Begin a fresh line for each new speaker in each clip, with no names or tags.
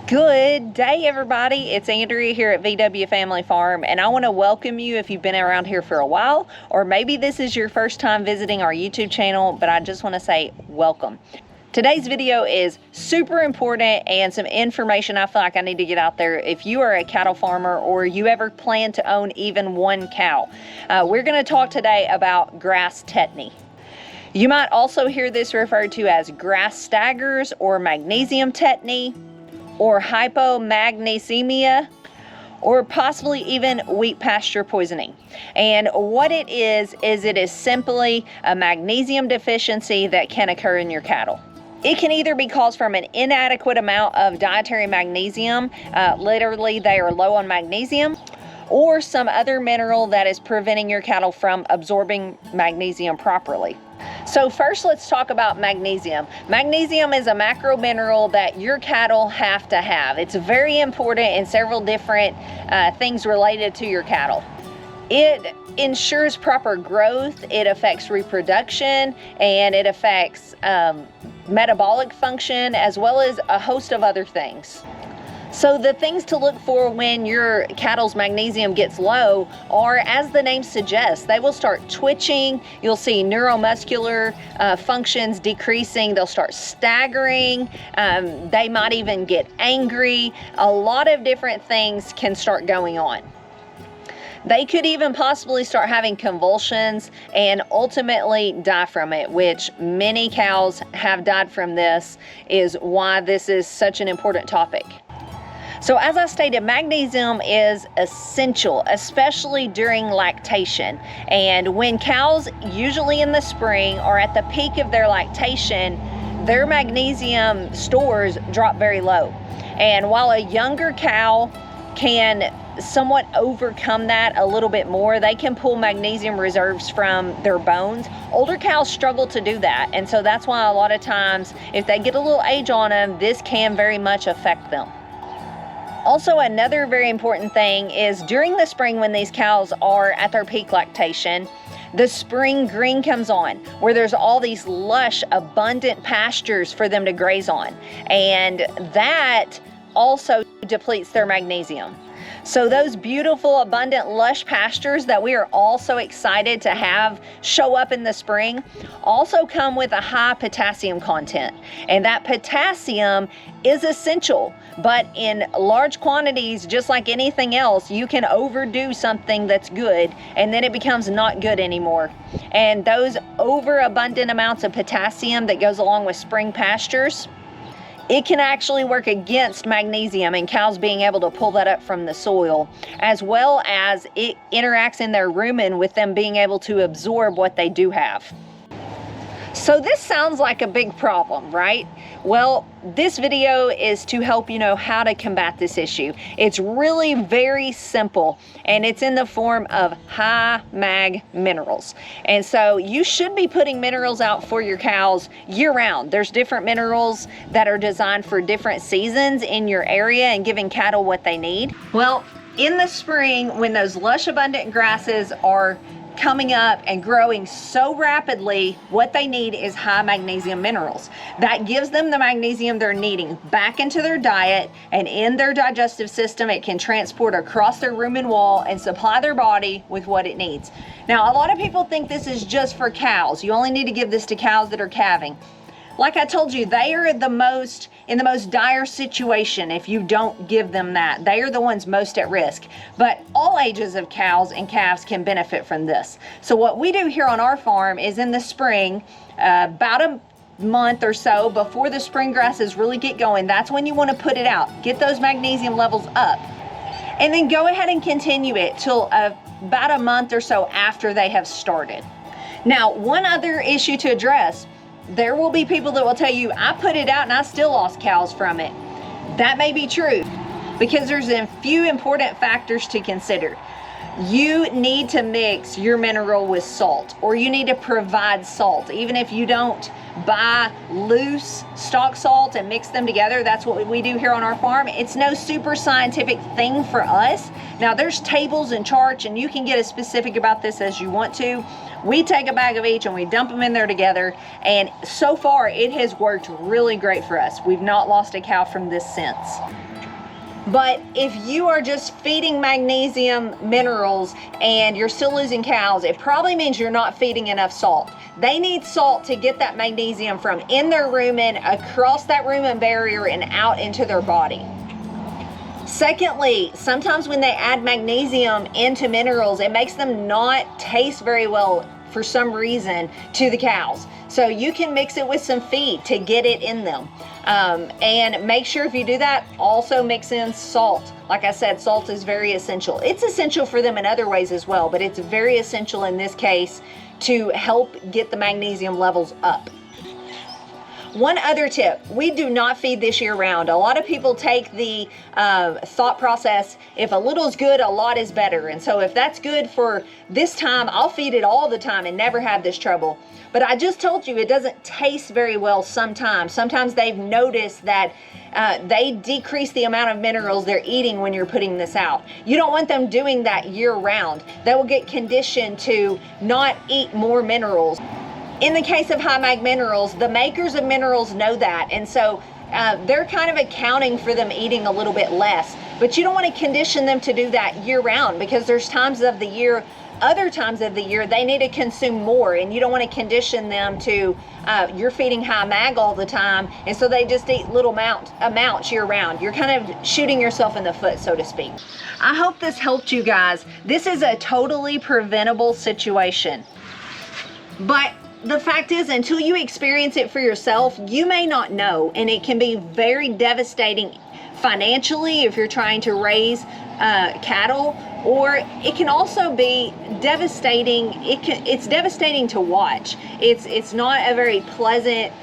Good day, everybody. It's Andrea here at VW Family Farm, and I want to welcome you if you've been around here for a while, or maybe this is your first time visiting our YouTube channel, but I just want to say welcome. Today's video is super important and some information I feel like I need to get out there if you are a cattle farmer or you ever plan to own even one cow. We're going to talk today about grass tetnay. You might also hear this referred to as grass staggers or magnesium tetnay, or hypomagnesemia, or possibly even wheat pasture poisoning. And what it is it is simply a magnesium deficiency that can occur in your cattle. It can either be caused from an inadequate amount of dietary magnesium, literally they are low on magnesium, or some other mineral that is preventing your cattle from absorbing magnesium properly. So first, let's talk about magnesium. Magnesium is a macro mineral that your cattle have to have. It's very important in several different things related to your cattle. It ensures proper growth, it affects reproduction, and it affects metabolic function, as well as a host of other things. So the things to look for when your cattle's magnesium gets low are, as the name suggests, they will start twitching. You'll see neuromuscular functions decreasing. They'll start staggering. They might even get angry. A lot of different things can start going on. They could even possibly start having convulsions and ultimately die from it, which many cows have died from. This is why this is such an important topic. So as I stated, magnesium is essential, especially during lactation. And when cows, usually in the spring, are at the peak of their lactation, their magnesium stores drop very low. And while a younger cow can somewhat overcome that a little bit more, they can pull magnesium reserves from their bones. Older cows struggle to do that. And so that's why a lot of times, if they get a little age on them, this can very much affect them. Also, another very important thing is during the spring, when these cows are at their peak lactation, the spring green comes on, where there's all these lush, abundant pastures for them to graze on. And that also depletes their magnesium. So those beautiful, abundant, lush pastures that we are all so excited to have show up in the spring also come with a high potassium content. And that potassium is essential, but in large quantities, just like anything else, you can overdo something that's good and then it becomes not good anymore. And those overabundant amounts of potassium that goes along with spring pastures, it can actually work against magnesium and cows being able to pull that up from the soil, as well as it interacts in their rumen with them being able to absorb what they do have. So this sounds like a big problem, right? Well, this video is to help you know how to combat this issue. It's really very simple, and it's in the form of high mag minerals. And so you should be putting minerals out for your cows year round. There's different minerals that are designed for different seasons in your area and giving cattle what they need. Well, in the spring, when those lush abundant grasses are coming up and growing so rapidly, what they need is high magnesium minerals. That gives them the magnesium they're needing back into their diet and in their digestive system. It can transport across their rumen wall and supply their body with what it needs. Now, a lot of people think this is just for cows. You only need to give this to cows that are calving. Like I told you, they are in the most dire situation if you don't give them that. They are the ones most at risk. But all ages of cows and calves can benefit from this. So what we do here on our farm is in the spring, about a month or so before the spring grasses really get going, that's when you want to put it out. Get those magnesium levels up. And then go ahead and continue it till about a month or so after they have started. Now, one other issue to address, there will be people that will tell you, I put it out and I still lost cows from it. That may be true, because there's a few important factors to consider. You need to mix your mineral with salt, or you need to provide salt. Even if you don't buy loose stock salt and mix them together, that's what we do here on our farm. It's no super scientific thing for us. Now, there's tables and charts, and you can get as specific about this as you want to. We take a bag of each and we dump them in there together, and so far it has worked really great for us. We've not lost a cow from this since. But if you are just feeding magnesium minerals and you're still losing cows, it probably means you're not feeding enough salt. They need salt to get that magnesium from in their rumen, across that rumen barrier, and out into their body. Secondly, sometimes when they add magnesium into minerals, it makes them not taste very well for some reason to the cows. So you can mix it with some feed to get it in them. And make sure if you do that, also mix in salt. Like I said, salt is very essential. It's essential for them in other ways as well, but it's very essential in this case to help get the magnesium levels up. One other tip, we do not feed this year round. A lot of people take the thought process, if a little is good, a lot is better. And so if that's good for this time, I'll feed it all the time and never have this trouble. But I just told you it doesn't taste very well sometimes. Sometimes they've noticed that they decrease the amount of minerals they're eating when you're putting this out. You don't want them doing that year round. They will get conditioned to not eat more minerals. In the case of high mag minerals, the makers of minerals know that, and so they're kind of accounting for them eating a little bit less. But you don't want to condition them to do that year round, because there's times of the year, other times of the year, they need to consume more, and you don't want to condition them to you're feeding high mag all the time, and so they just eat little amounts year round. You're kind of shooting yourself in the foot, so to speak. I hope this helped you guys. This is a totally preventable situation, but the fact is, until you experience it for yourself, you may not know, and it can be very devastating financially if you're trying to raise cattle, or it can also be devastating. It's devastating to watch. It's not a very pleasant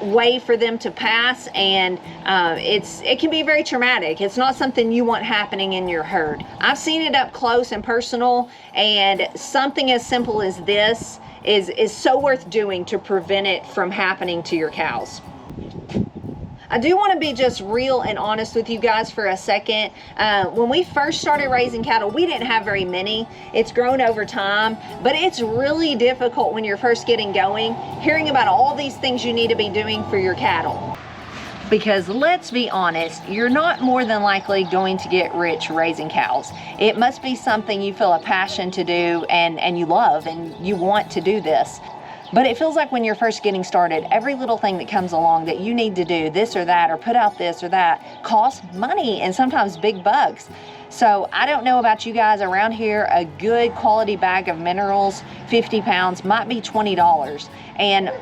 way for them to pass, and it can be very traumatic. It's not something you want happening in your herd. I've seen it up close and personal, and something as simple as this is so worth doing to prevent it from happening to your cows. I do want to be just real and honest with you guys for a second. When we first started raising cattle, we didn't have very many. It's grown over time, but it's really difficult when you're first getting going, hearing about all these things you need to be doing for your cattle. Because let's be honest, you're not more than likely going to get rich raising cows. It must be something you feel a passion to do, and you love, and you want to do this. But it feels like when you're first getting started, every little thing that comes along that you need to do, this or that, or put out this or that, costs money, and sometimes big bucks. So I don't know about you guys around here, a good quality bag of minerals, 50 pounds, might be $20. And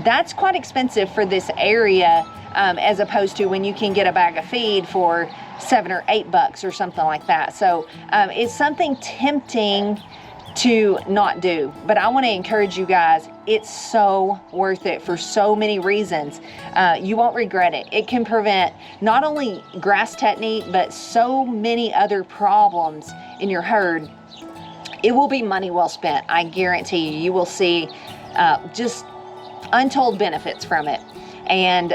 that's quite expensive for this area, as opposed to when you can get a bag of feed for $7 or $8 or something like that. So it's something tempting to not do, but I want to encourage you guys, it's so worth it for so many reasons. You won't regret it. It can prevent not only grass tetnay, but so many other problems in your herd. It will be money well spent. I guarantee you, you will see just untold benefits from it. And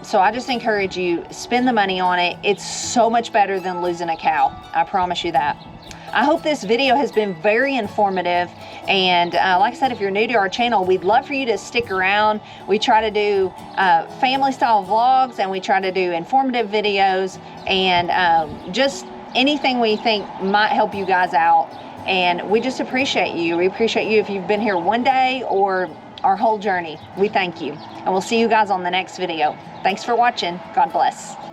so I just encourage you, spend the money on it. It's so much better than losing a cow. I promise you that. I hope this video has been very informative, and like I said, if you're new to our channel, we'd love for you to stick around. We try to do family style vlogs, and we try to do informative videos, and just anything we think might help you guys out. And we just appreciate you. We appreciate you if you've been here one day or our whole journey. We thank you, and we'll see you guys on the next video. Thanks for watching. God bless.